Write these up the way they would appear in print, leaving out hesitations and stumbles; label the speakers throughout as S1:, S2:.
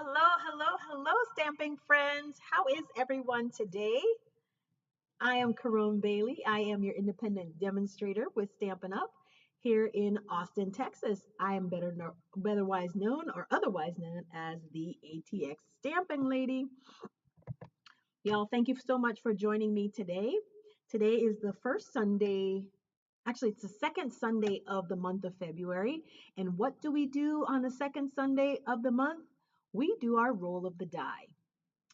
S1: Hello, stamping friends. How is everyone today? I am Caron Bailey. I am your independent demonstrator with Stampin' Up here in Austin, Texas. I am otherwise known as the ATX Stamping Lady. Y'all, thank you so much for joining me today. Today is the first Sunday. Actually, it's the second Sunday of the month of February. And what do we do on the second Sunday of the month? We do our roll of the die.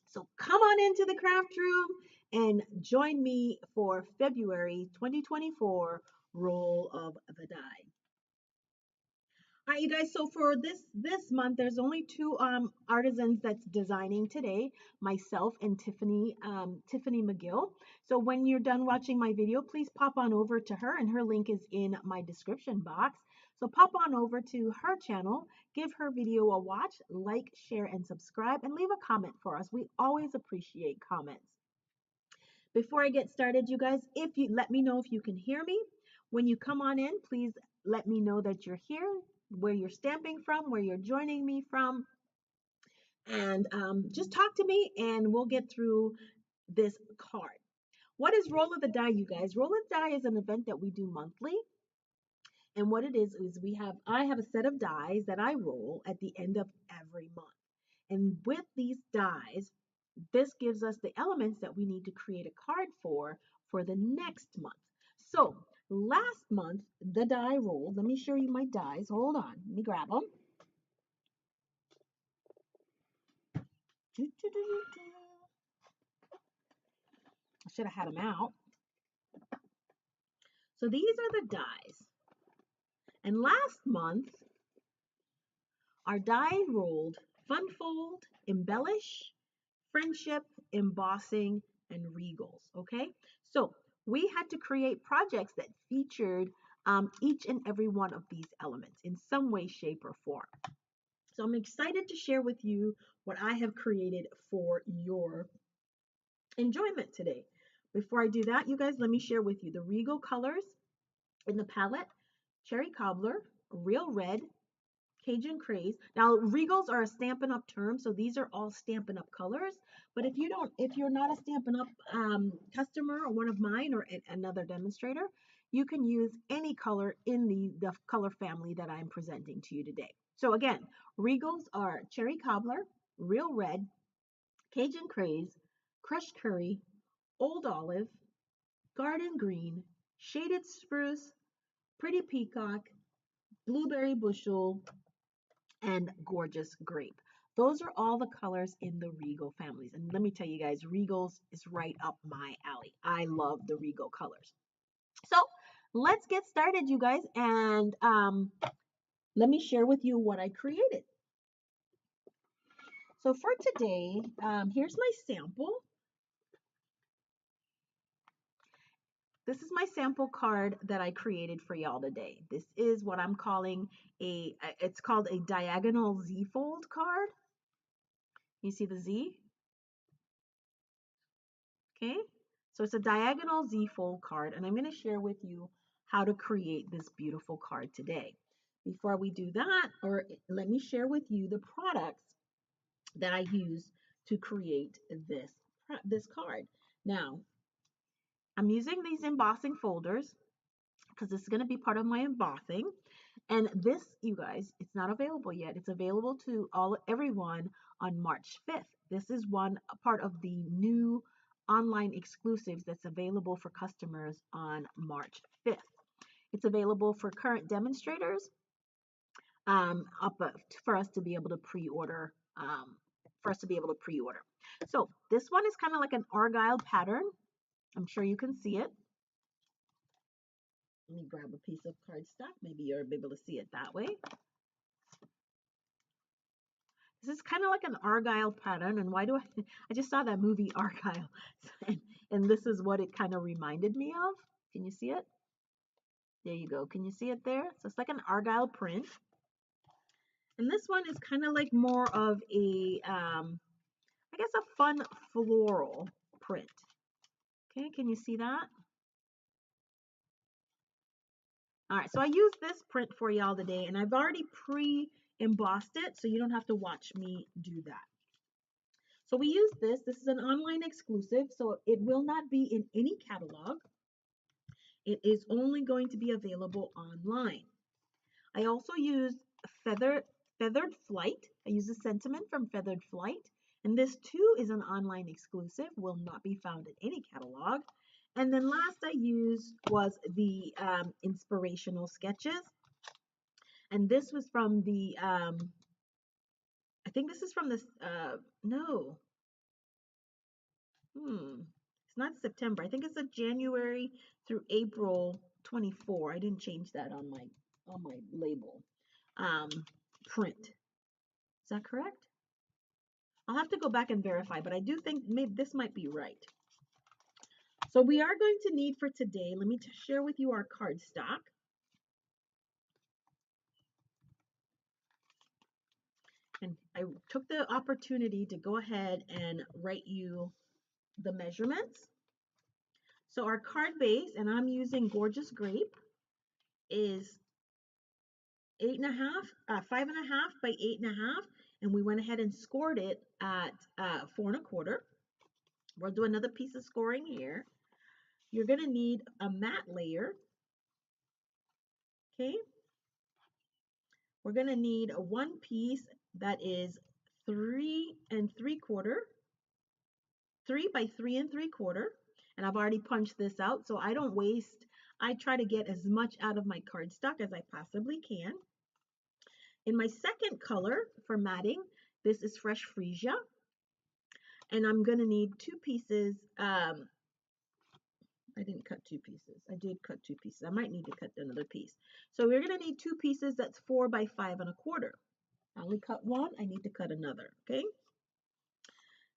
S1: So come on into the craft room and join me for February 2024 roll of the die. All right, you guys. So for this month, there's only two artisans that's designing today, myself and Tiffany McGill. So when you're done watching my video, please pop on over to her, and her link is in my description box. So pop on over to her channel, give her video a watch, like, share, and subscribe, and leave a comment for us. We always appreciate comments. Before I get started, you guys, if you let me know if you can hear me. When you come on in, please let me know that you're here, where you're stamping from, where you're joining me from, and just talk to me and we'll get through this card. What is Roll of the Die, you guys? Roll of the Die is an event that we do monthly. And what it is I have a set of dies that I roll at the end of every month. And with these dies, this gives us the elements that we need to create a card for the next month. So last month, the die rolled. Let me show you my dies. Hold on. Let me grab them. I should have had them out. So these are the dies. And last month, our die rolled Fun Fold, Embellish, Friendship, Embossing, and Regals. Okay, so we had to create projects that featured each and every one of these elements in some way, shape, or form. So I'm excited to share with you what I have created for your enjoyment today. Before I do that, you guys, let me share with you the Regal colors in the palette: Cherry Cobbler, Real Red, Cajun Craze. Now, Regals are a Stampin' Up term, so these are all Stampin' Up colors. But if you're not a Stampin' Up customer or one of mine or another demonstrator, you can use any color in the color family that I'm presenting to you today. So again, Regals are Cherry Cobbler, Real Red, Cajun Craze, Crushed Curry, Old Olive, Garden Green, Shaded Spruce, Pretty Peacock, Blueberry Bushel, and Gorgeous Grape. Those are all the colors in the Regal families. And let me tell you guys, Regals is right up my alley. I love the Regal colors. So let's get started, you guys. And let me share with you what I created. So for today, here's my sample. This is my sample card that I created for y'all today. This is what I'm calling it's called a diagonal Z fold card. You see the Z? Okay, so it's a diagonal Z fold card, and I'm going to share with you how to create this beautiful card today. Before we do that, or let me share with you the products that I use to create this card. Now, I'm using these embossing folders because this is going to be part of my embossing. And this, you guys, it's not available yet. It's available to everyone on March 5th. This is one part of the new online exclusives that's available for customers on March 5th. It's available for current demonstrators for us to be able to pre-order. So this one is kind of like an argyle pattern. I'm sure you can see it. Let me grab a piece of cardstock. Maybe you'll be able to see it that way. This is kind of like an argyle pattern. And why do I just saw that movie Argyle. And this is what it kind of reminded me of. Can you see it? There you go. Can you see it there? So it's like an argyle print. And this one is kind of like more of a, I guess, a fun floral print. Okay, can you see that? All right, so I used this print for y'all today, and I've already embossed it, so you don't have to watch me do that. So we use this. This is an online exclusive, so it will not be in any catalog. It is only going to be available online. I also use Feathered Flight. I use a sentiment from Feathered Flight. And this too is an online exclusive, will not be found in any catalog. And then last I used was the inspirational sketches. And this was from the, I think this is from this, no, it's not September. I think it's a January through April 24. I didn't change that on my label. Print. Is that correct? I'll have to go back and verify, but I do think maybe this might be right. So we are going to need for today, let me share with you our cardstock. And I took the opportunity to go ahead and write you the measurements. So our card base, and I'm using Gorgeous Grape, is 5.5 by 8.5, and we went ahead and scored it at 4.25. We'll do another piece of scoring here. You're going to need a matte layer. Okay. We're going to need a one piece that is 3 3/4, 3 by 3 3/4, and I've already punched this out, so I don't waste. I try to get as much out of my cardstock as I possibly can. In my second color for matting, this is Fresh Freesia, and I'm going to need two pieces. I didn't cut two pieces. I did cut two pieces. I might need to cut another piece. So we're going to need two pieces that's 4 by 5.25. I only cut one. I need to cut another. Okay.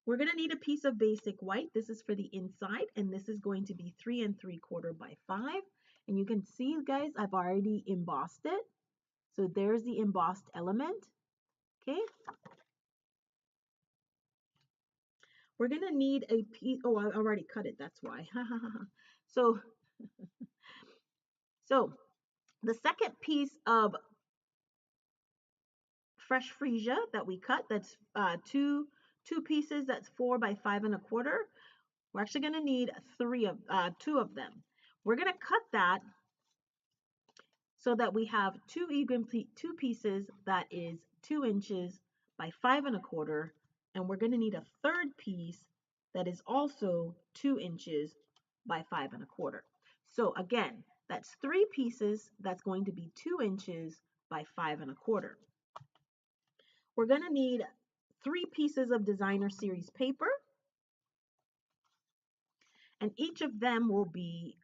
S1: We're going to need a piece of basic white. This is for the inside, and this is going to be 3 3/4 by 5. And you can see, guys, I've already embossed it. So there's the embossed element. Okay. We're going to need a piece. Oh, I already cut it. That's why. So the second piece of Fresh Freesia that we cut, that's two pieces, that's 4 by 5.25. We're actually going to need two of them. We're going to cut that so that we have two pieces that is 2 inches by 5.25, and we're going to need a third piece that is also 2 inches by 5.25. So again, that's 3 pieces that's going to be 2 inches by 5.25. We're going to need 3 pieces of designer series paper, and each of them will be,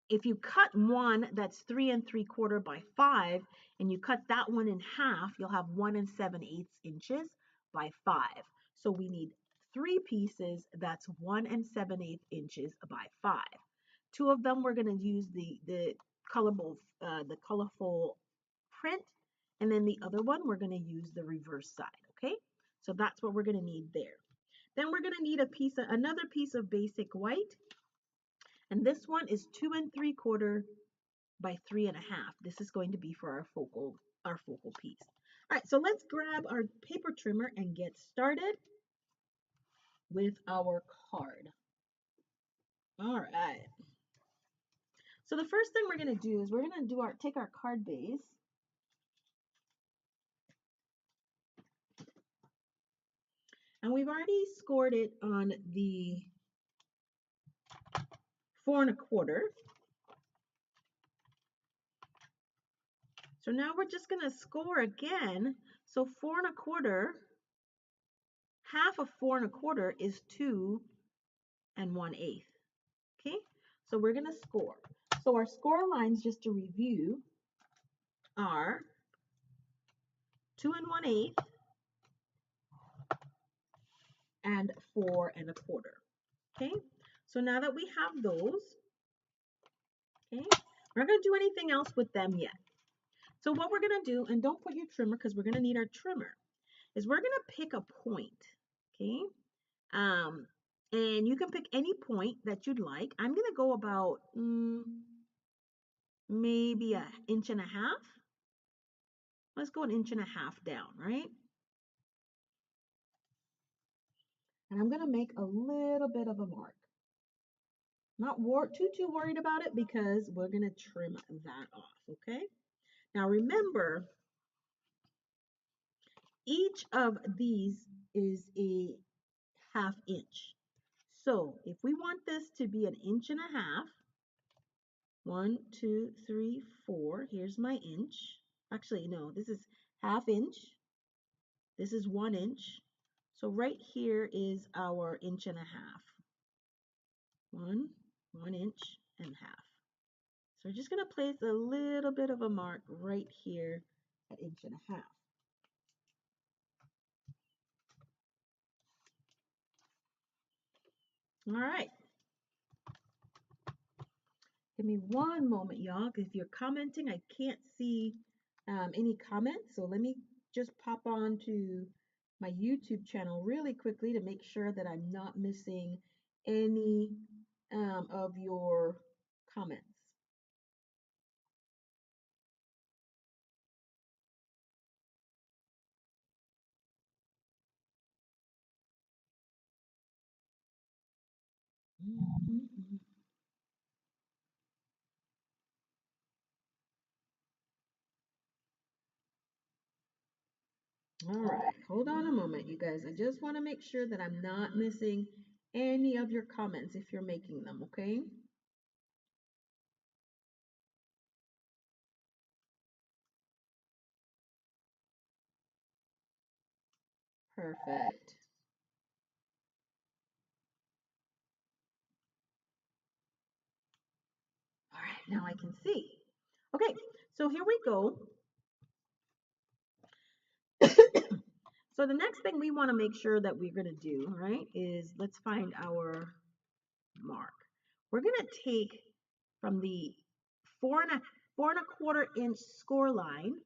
S1: if you cut one that's 3 3/4 by 5, and you cut that one in half, you'll have 1 7/8 inches by 5. So we need 3 pieces that's 1 7/8 inches by 5. 2 of them we're going to use the colorful print, and then the other one we're going to use the reverse side. Okay, so that's what we're going to need there. Then we're going to need another piece of basic white, and this one is 2 3/4 by 3.5. This is going to be for our focal piece. All right, so let's grab our paper trimmer and get started with our card. All right. So the first thing we're going to do is we're going to take our card base, and we've already scored it on the 4.25. So now we're just going to score again. So 4.25, half of 4.25 is 2 1/8. Okay, so we're going to score. So our score lines, just to review, are 2 1/8 and 4.25. Okay, so now that we have those, okay, we're not going to do anything else with them yet. So what we're going to do, and don't put your trimmer because we're going to need our trimmer, is we're going to pick a point. Okay, and you can pick any point that you'd like. I'm going to go about maybe an inch and a half. Let's go an inch and a half down, right? And I'm going to make a little bit of a mark. Not too worried about it because we're going to trim that off, okay? Now remember, each of these is a ½ inch. So if we want this to be an inch and a half, 1, 2, 3, 4, here's my inch. Actually, no, this is ½ inch. This is 1 inch. So right here is our inch and a half. 1 inch and half. So we're just going to place a little bit of a mark right here at inch and a half. All right. Give me one moment, y'all, because if you're commenting, I can't see any comments. So let me just pop on to my YouTube channel really quickly to make sure that I'm not missing any of your comments. All right, hold on a moment, you guys. I just want to make sure that I'm not missing any of your comments if you're making them, okay? Perfect. All right, now I can see. Okay, so here we go. So the next thing we want to make sure that we're going to do, right, is let's find our mark. We're going to take from the 4 1/4 inch score line,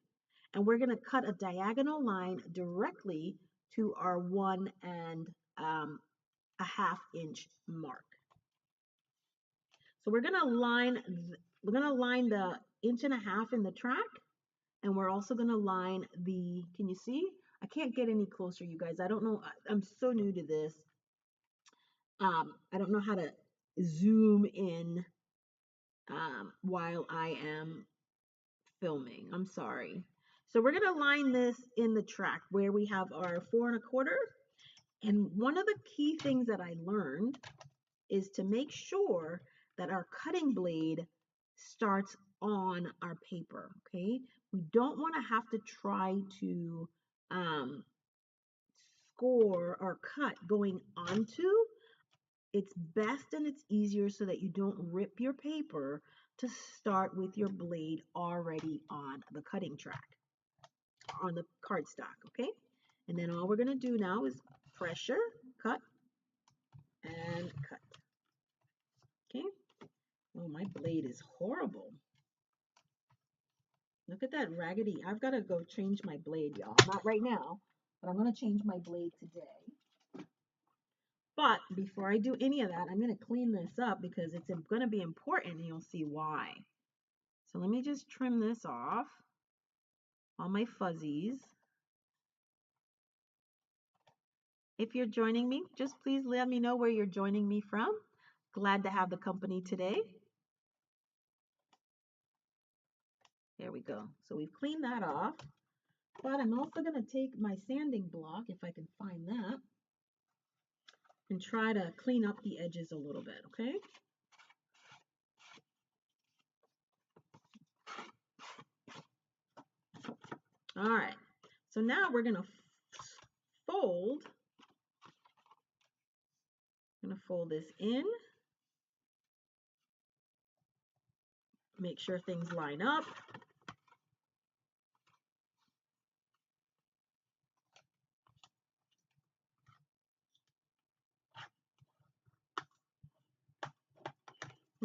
S1: and we're going to cut a diagonal line directly to our 1 1/2 inch mark. So we're going to line the inch and a half in the track, and we're also going to line the, can you see? I can't get any closer, you guys. I don't know. I'm so new to this. I don't know how to zoom in while I am filming. I'm sorry. So we're going to line this in the track where we have our 4 1/4. And one of the key things that I learned is to make sure that our cutting blade starts on our paper, okay? We don't want to have to try to score or cut going onto. It's best and it's easier so that you don't rip your paper to start with your blade already on the cutting track, on the cardstock, okay? And then all we're going to do now is pressure, cut, and cut. Okay? Oh, my blade is horrible. Look at that raggedy. I've got to go change my blade, y'all. Not right now, but I'm going to change my blade today. But before I do any of that, I'm going to clean this up because it's going to be important and you'll see why. So let me just trim this off, all my fuzzies. If you're joining me, just please let me know where you're joining me from. Glad to have the company today. There we go. So we've cleaned that off. But I'm also going to take my sanding block, if I can find that, and try to clean up the edges a little bit, okay? All right. So now we're going to fold. I'm going to fold this in. Make sure things line up.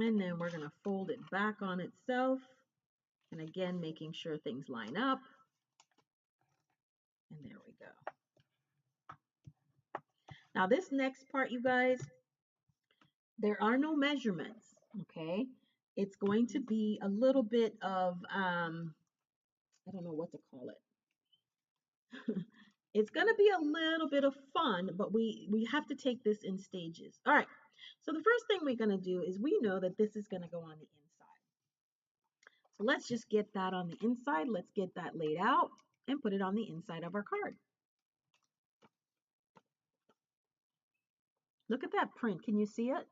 S1: And then we're going to fold it back on itself. And again, making sure things line up. And there we go. Now this next part, you guys, there are no measurements, okay? It's going to be a little bit of, I don't know what to call it. It's going to be a little bit of fun, but we have to take this in stages. All right. So the first thing we're going to do is we know that this is going to go on the inside. So let's just get that on the inside. Let's get that laid out and put it on the inside of our card. Look at that print. Can you see it?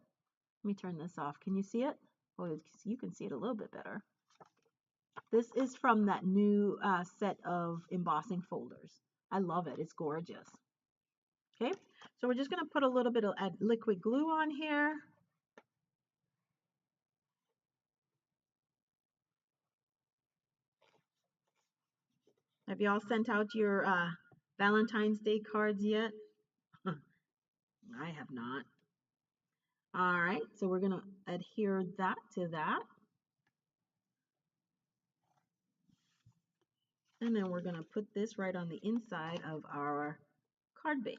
S1: Let me turn this off. Can you see it? Oh, you can see it a little bit better. This is from that new set of embossing folders. I love it. It's gorgeous. Okay, so we're just going to put a little bit of liquid glue on here. Have y'all sent out your Valentine's Day cards yet? I have not. All right, so we're going to adhere that to that. And then we're going to put this right on the inside of our card base.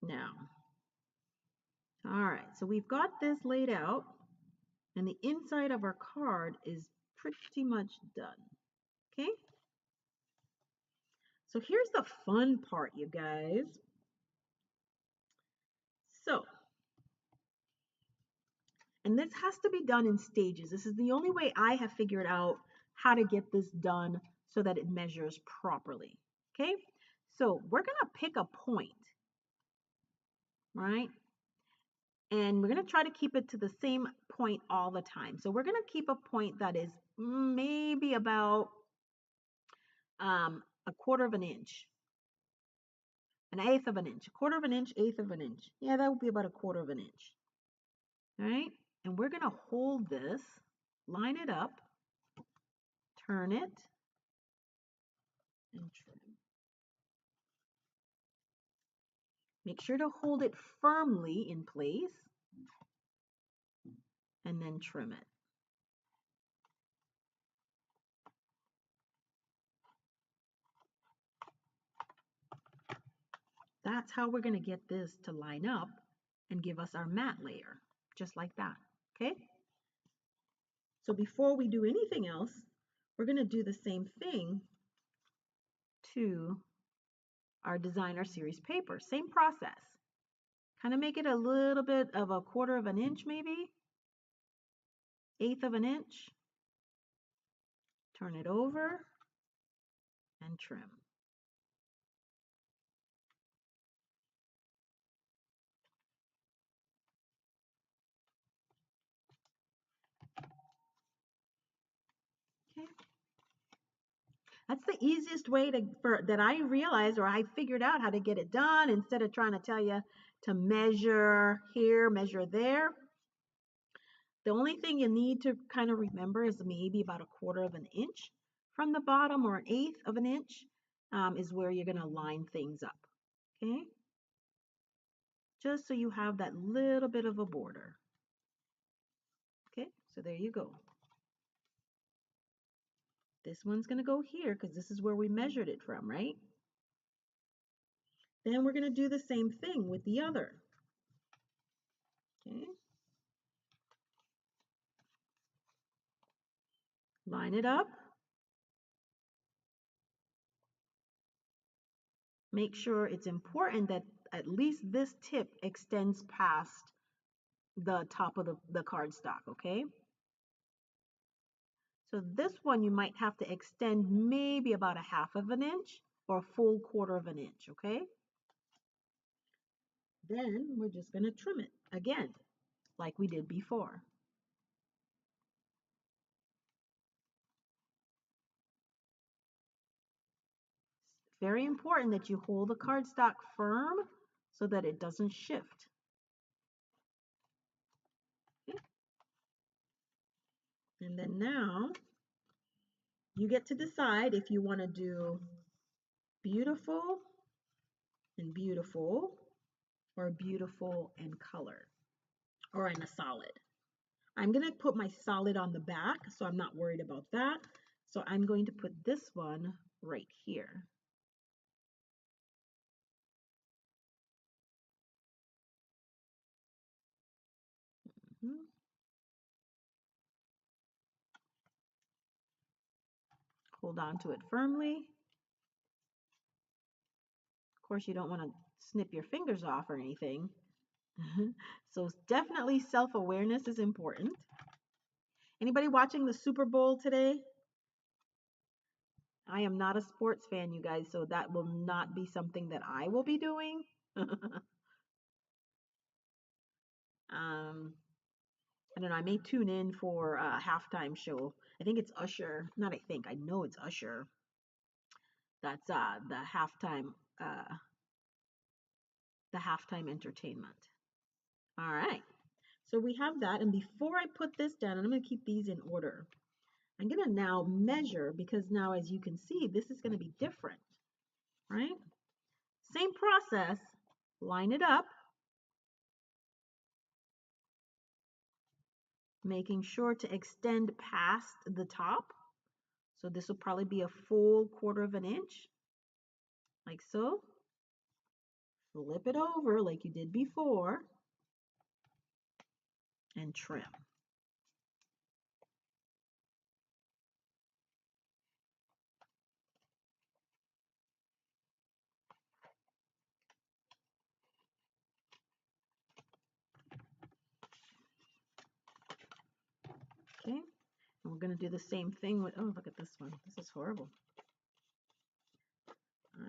S1: Now, all right, so we've got this laid out, and the inside of our card is pretty much done. Okay? So here's the fun part, you guys. So, and this has to be done in stages. This is the only way I have figured out how to get this done so that it measures properly. Okay? So we're going to pick a point, right? And we're going to try to keep it to the same point all the time. So we're going to keep a point that is maybe about a quarter of an inch, an eighth of an inch, a quarter of an inch, eighth of an inch. Yeah, that would be about a quarter of an inch. All right? And we're going to hold this, line it up, turn it, and trim. Make sure to hold it firmly in place and then trim it. That's how we're going to get this to line up and give us our matte layer, just like that, okay? So before we do anything else, we're going to do the same thing to our designer series paper. Same process. Kind of make it a little bit of a quarter of an inch maybe, eighth of an inch. Turn it over and trim. Okay. That's the easiest way that I realized, or I figured out how to get it done instead of trying to tell you to measure here, measure there. The only thing you need to kind of remember is maybe about a quarter of an inch from the bottom, or an eighth of an inch is where you're going to line things up. Okay? Just so you have that little bit of a border. Okay, so there you go. This one's going to go here because this is where we measured it from, right? Then we're going to do the same thing with the other. Okay. Line it up. Make sure it's important that at least this tip extends past the top of the cardstock, okay? So this one you might have to extend maybe about a half of an inch or a full quarter of an inch, okay? Then we're just going to trim it again, like we did before. It's very important that you hold the cardstock firm so that it doesn't shift. Okay. And then now you get to decide if you want to do beautiful and beautiful, or beautiful and color, or in a solid. I'm going to put my solid on the back, so I'm not worried about that. So I'm going to put this one right here. Mhm. Hold on to it firmly. Of course, you don't want to snip your fingers off or anything. So definitely self-awareness is important. Anybody watching the Super Bowl today? I am not a sports fan, you guys, so that will not be something that I will be doing. I don't know. I may tune in for a halftime show. I think it's Usher. Not I think. I know it's Usher. That's uh the halftime entertainment. All right. So we have that. And before I put this down, and I'm going to keep these in order. I'm going to now measure because now, as you can see, this is going to be different, right? Same process. Line it up, making sure to extend past the top. So this will probably be a full 1/4 of an inch, like so. Flip it over like you did before and trim. Okay, and we're going to do the same thing with, oh, look at this one. This is horrible.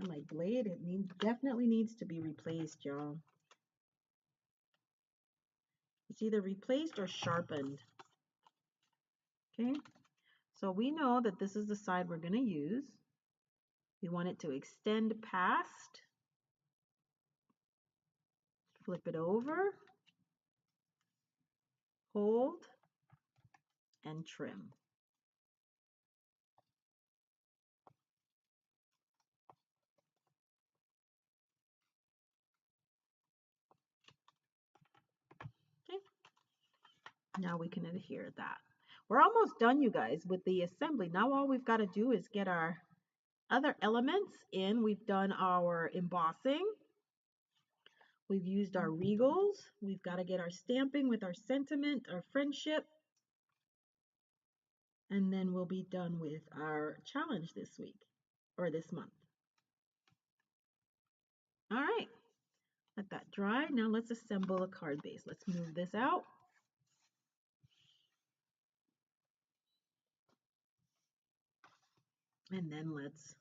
S1: My blade, definitely needs to be replaced, y'all. It's either replaced or sharpened. Okay, so we know that this is the side we're going to use. We want it to extend past, flip it over, hold, and trim. Okay, now we can adhere that. We're almost done, you guys, with the assembly. Now all we've got to do is get our other elements in. We've done our embossing. We've used our regals. We've got to get our stamping with our sentiment, our friendship. And then we'll be done with our challenge this week or this month. All right, let that dry. Now let's assemble a card base. Let's move this out. And then let's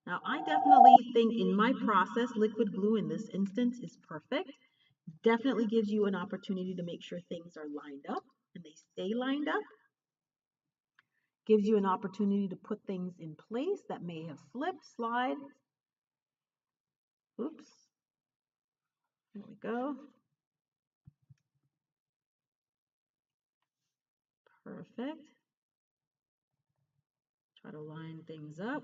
S1: now, I definitely think in my process, liquid glue in this instance is perfect. Definitely gives you an opportunity to make sure things are lined up and they stay lined up. Gives you an opportunity to put things in place that may have slipped, slide. Oops. There we go. Perfect. Try to line things up.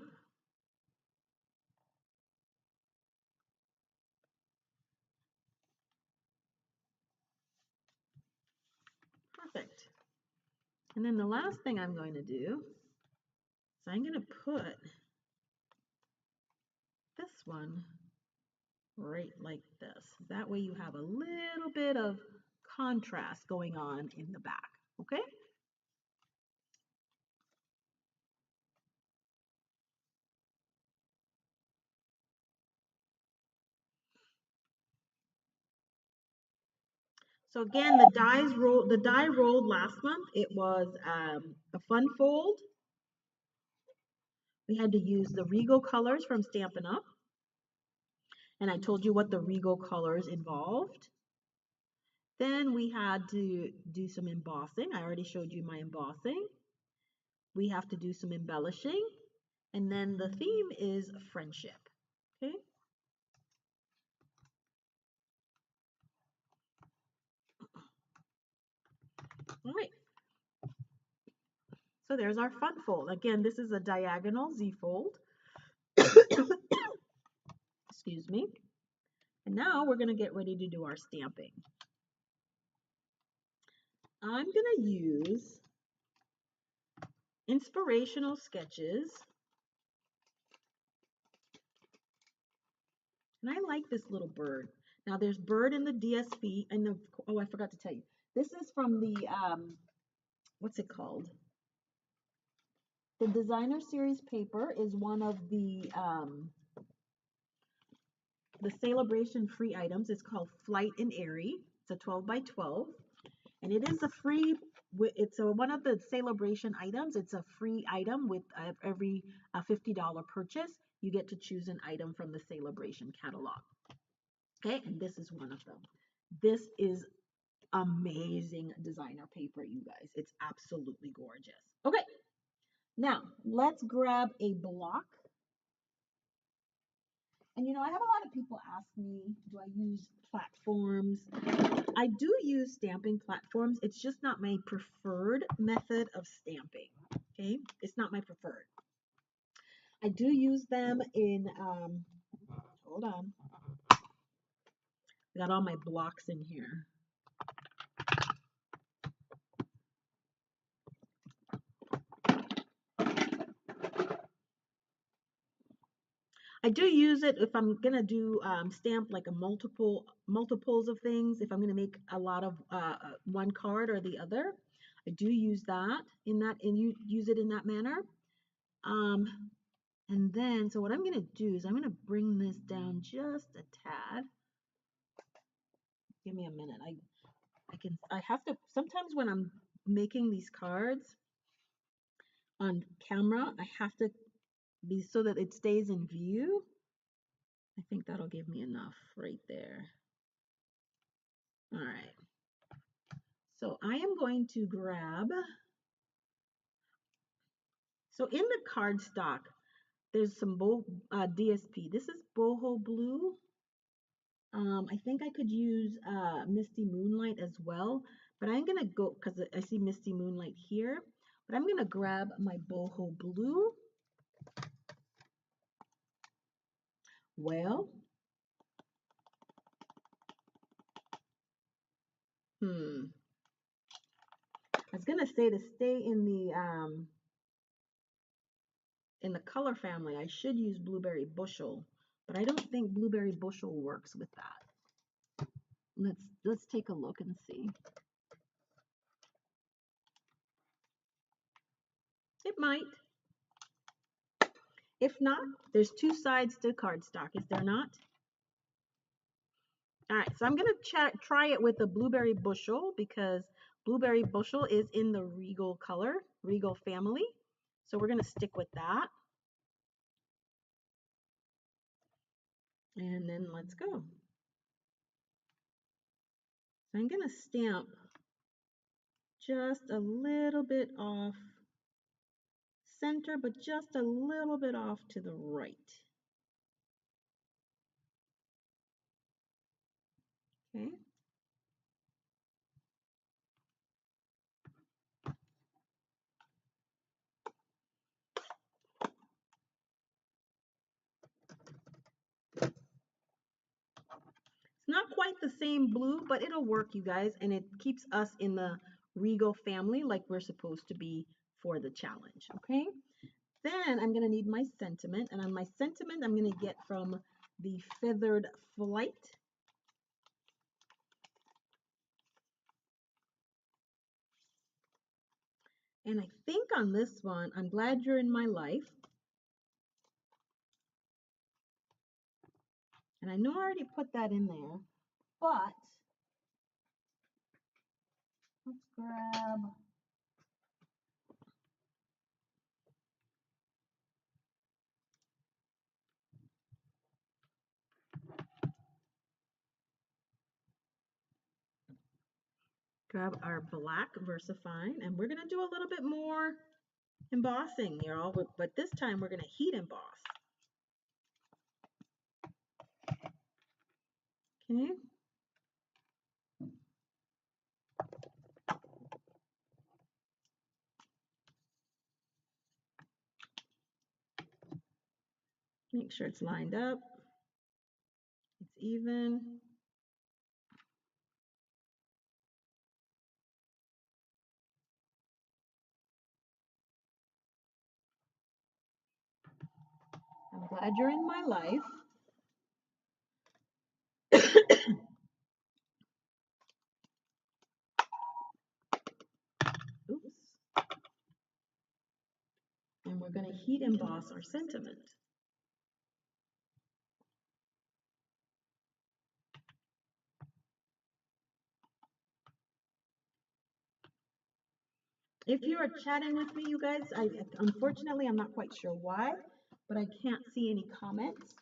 S1: Perfect. And then the last thing I'm going to do is I'm going to put this one right like this. That way you have a little bit of contrast going on in the back, okay? So again, the die rolled last month. It was a fun fold. We had to use the Regal colors from Stampin' Up. And I told you what the Regal colors involved. Then we had to do some embossing. I already showed you my embossing. We have to do some embellishing. And then the theme is friendship. Okay. All right. So there's our fun fold. Again, this is a diagonal Z fold. Excuse me. And now we're going to get ready to do our stamping. I'm going to use Inspirational Sketches. And I like this little bird. Now there's bird in the DSP and the, oh, I forgot to tell you. This is from the, what's it called? The Designer Series paper is one of the Celebration free items. It's called Flight and Airy. It's a 12 by 12. And it is a free, it's one of the Celebration items. It's a free item with every $50 purchase. You get to choose an item from the Celebration catalog. Okay, and this is one of them. This is amazing designer paper, you guys. It's absolutely gorgeous. Okay, now let's grab a block. And you know, I have a lot of people ask me, do I use platforms? I do use stamping platforms. It's just not my preferred method of stamping. Okay, it's not my preferred. I do use them in, hold on. I got all my blocks in here. I do use it if I'm gonna do stamp like a multiples of things. If I'm gonna make a lot of one card or the other, I do use that and you use it in that manner. And then so what I'm gonna do is I'm gonna bring this down just a tad. Give me a minute. I have to sometimes when I'm making these cards on camera, I have to be so that it stays in view. I think that'll give me enough right there. All right. So I am going to grab, so in the cardstock, there's some DSP. This is boho blue. I think I could use Misty Moonlight as well, but I'm gonna go, because I see Misty Moonlight here, but I'm gonna grab my boho blue. Well, I was gonna say to stay in the color family, I should use Blueberry Bushel, but I don't think Blueberry Bushel works with that. Let's take a look and see. It might. If not, there's two sides to cardstock, is there not? All right, so I'm going to try it with the Blueberry Bushel because Blueberry Bushel is in the Regal color, Regal family. So we're going to stick with that. And then let's go. So I'm going to stamp just a little bit off center, but just a little bit off to the right. Okay. It's not quite the same blue, but it'll work, you guys, and it keeps us in the Regal family like we're supposed to be for the challenge, okay? Then I'm going to need my sentiment, and on my sentiment, I'm going to get from the Feathered Flight. And I think on this one, I'm glad you're in my life. And I know I already put that in there, but let's grab our black VersaFine, and we're going to do a little bit more embossing, y'all, but this time we're going to heat emboss. Okay. Make sure it's lined up, it's even. I'm glad you're in my life. Oops. And we're going to heat emboss our sentiment. If you are chatting with me, you guys, unfortunately, I'm not quite sure why, but I can't see any comments.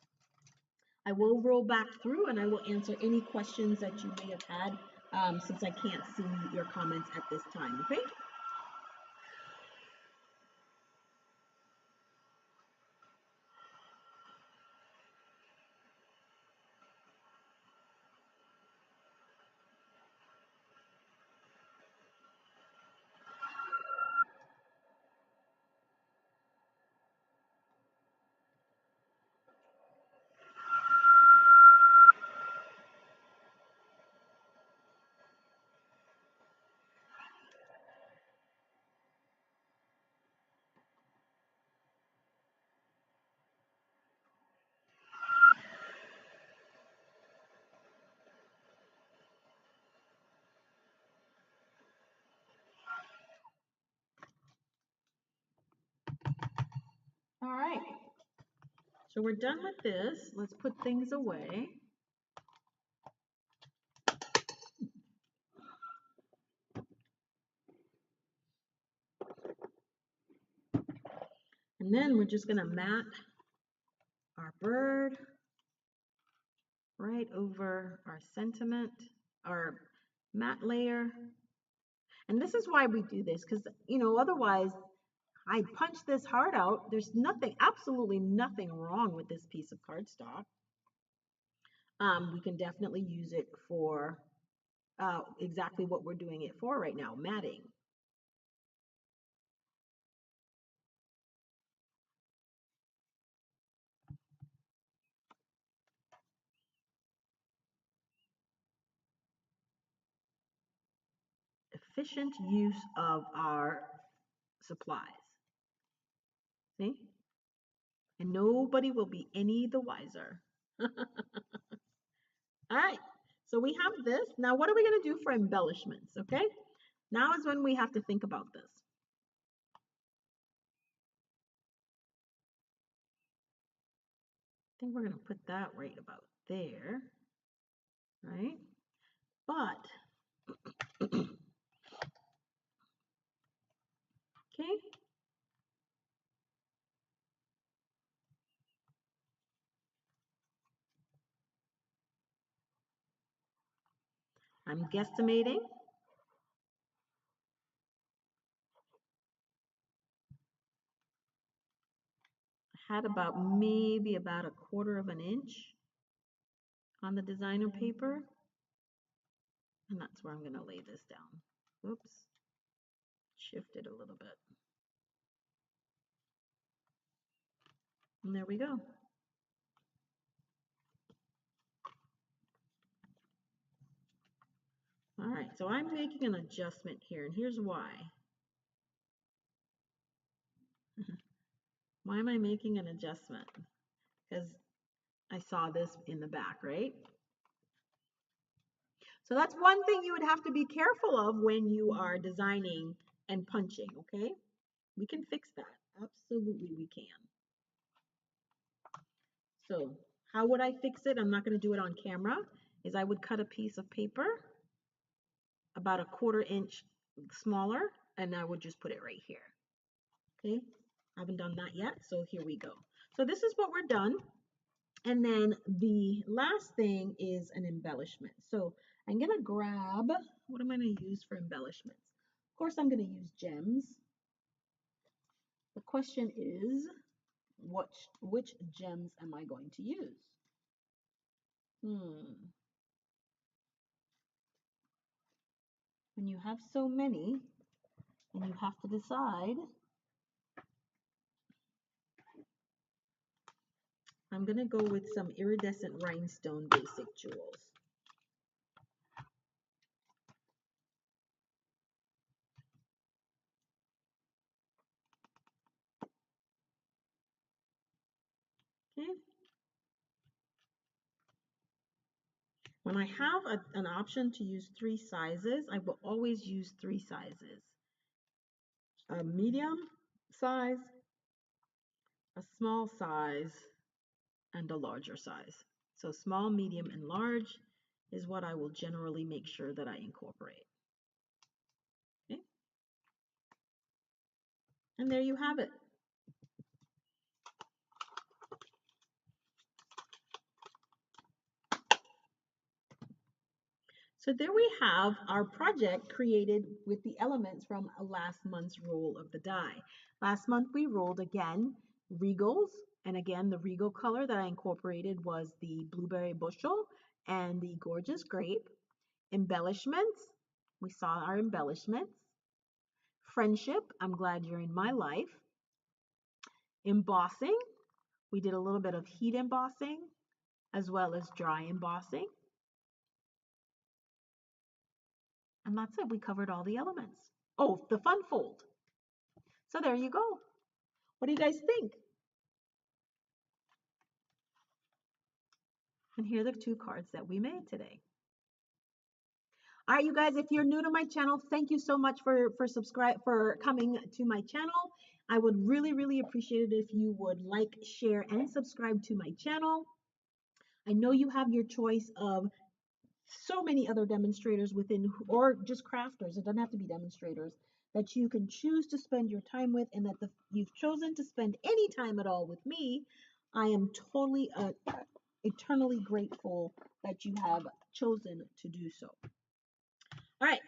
S1: I will roll back through and I will answer any questions that you may have had since I can't see your comments at this time, okay? All right, so we're done with this. Let's put things away. And then we're just gonna mat our bird right over our sentiment, our matte layer. And this is why we do this, because, you know, otherwise I punch this hard out. There's nothing, absolutely nothing wrong with this piece of cardstock. We can definitely use it for exactly what we're doing it for right now, matting. Efficient use of our supplies. See? And nobody will be any the wiser. All right, so we have this. Now, what are we going to do for embellishments? Okay, now is when we have to think about this. I think we're going to put that right about there, right? But, okay, I'm guesstimating. I had about maybe about a quarter of an inch on the designer paper. And that's where I'm going to lay this down. Oops, shift it a little bit. And there we go. All right, so I'm making an adjustment here, and here's why. Why am I making an adjustment? Because I saw this in the back, right? So that's one thing you would have to be careful of when you are designing and punching, okay? We can fix that. Absolutely, we can. So how would I fix it? I'm not going to do it on camera. Is I would cut a piece of paper about a quarter inch smaller, and I would just put it right here. Okay, I haven't done that yet, so here we go. So this is what we're done. And then the last thing is an embellishment. So I'm going to grab, what am I going to use for embellishments? Of course, I'm going to use gems. The question is, which gems am I going to use? When you have so many, and you have to decide, I'm going to go with some iridescent rhinestone basic jewels. Okay. When I have an option to use 3 sizes, I will always use 3 sizes. A medium size, a small size, and a larger size. So small, medium, and large is what I will generally make sure that I incorporate. Okay. And there you have it. So there we have our project created with the elements from last month's roll of the die. Last month we rolled again Regals, and again the Regal color that I incorporated was the blueberry bushel and the gorgeous grape. Embellishments, we saw our embellishments. Friendship, I'm glad you're in my life. Embossing, we did a little bit of heat embossing as well as dry embossing. And that's it. We covered all the elements. Oh, the fun fold. So there you go. What do you guys think? And here are the 2 cards that we made today. All right, you guys, if you're new to my channel, thank you so much for coming to my channel. I would really, really appreciate it if you would like, share, and subscribe to my channel. I know you have your choice of so many other demonstrators within, or just crafters, it doesn't have to be demonstrators, that you can choose to spend your time with, and that you've chosen to spend any time at all with me. I am totally, eternally grateful that you have chosen to do so. All right.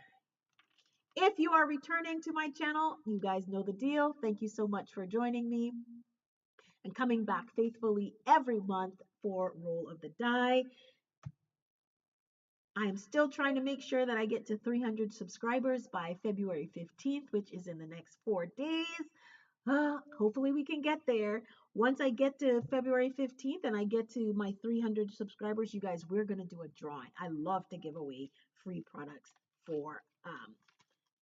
S1: If you are returning to my channel, you guys know the deal. Thank you so much for joining me and coming back faithfully every month for Roll of the Die. I am still trying to make sure that I get to 300 subscribers by February 15th, which is in the next 4 days. Hopefully we can get there. Once I get to February 15th and I get to my 300 subscribers, you guys, we're going to do a drawing. I love to give away free products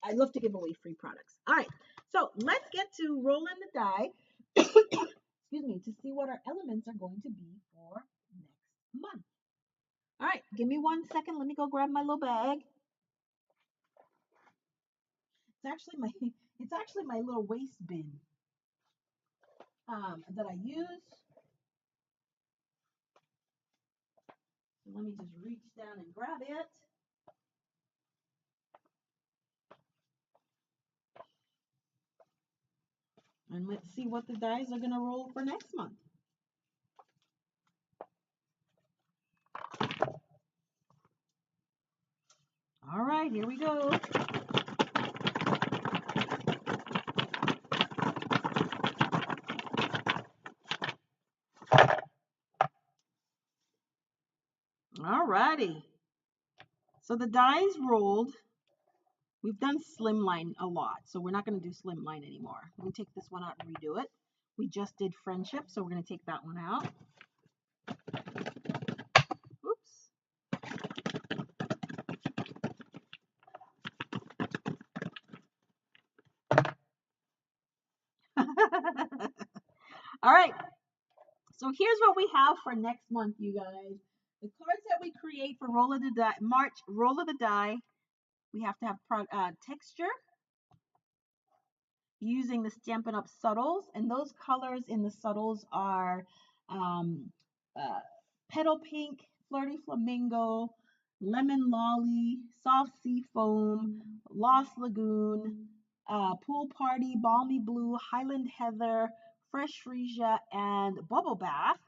S1: I love to give away free products. All right, so let's get to rolling the die, excuse me, to see what our elements are going to be for next month. All right, give me 1 second. Let me go grab my little bag. It's actually my little waste bin that I use. So let me just reach down and grab it. And let's see what the dies are going to roll for next month. All right, here we go. All righty. So the dies rolled. We've done slimline a lot, so we're not going to do slimline anymore. We're going to take this one out and redo it. We just did friendship, so we're going to take that one out. Oops. All right. So here's what we have for next month, you guys. The cards that we create for Roll of the Die, March Roll of the Die, we have to have texture using the Stampin' Up! Subtles. And those colors in the subtles are Petal Pink, Flirty Flamingo, Lemon Lolly, Soft Sea Foam, Lost Lagoon, Pool Party, Balmy Blue, Highland Heather, Fresh Freesia, and Bubble Bath.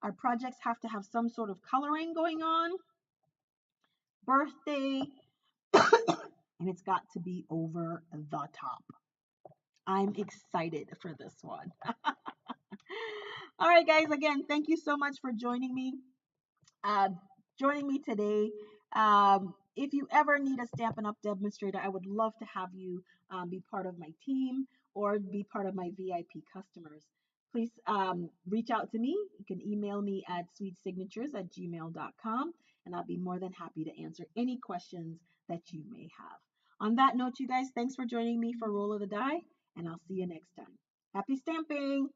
S1: Our projects have to have some sort of coloring going on. Birthday, and it's got to be over the top. I'm excited for this one. All right, guys, again, thank you so much for joining me. Today. If you ever need a Stampin' Up! Demonstrator, I would love to have you be part of my team or be part of my VIP customers. please reach out to me. You can email me at sweetsignatures@gmail.com, and I'll be more than happy to answer any questions that you may have. On that note, you guys, thanks for joining me for Roll of the Die, and I'll see you next time. Happy stamping!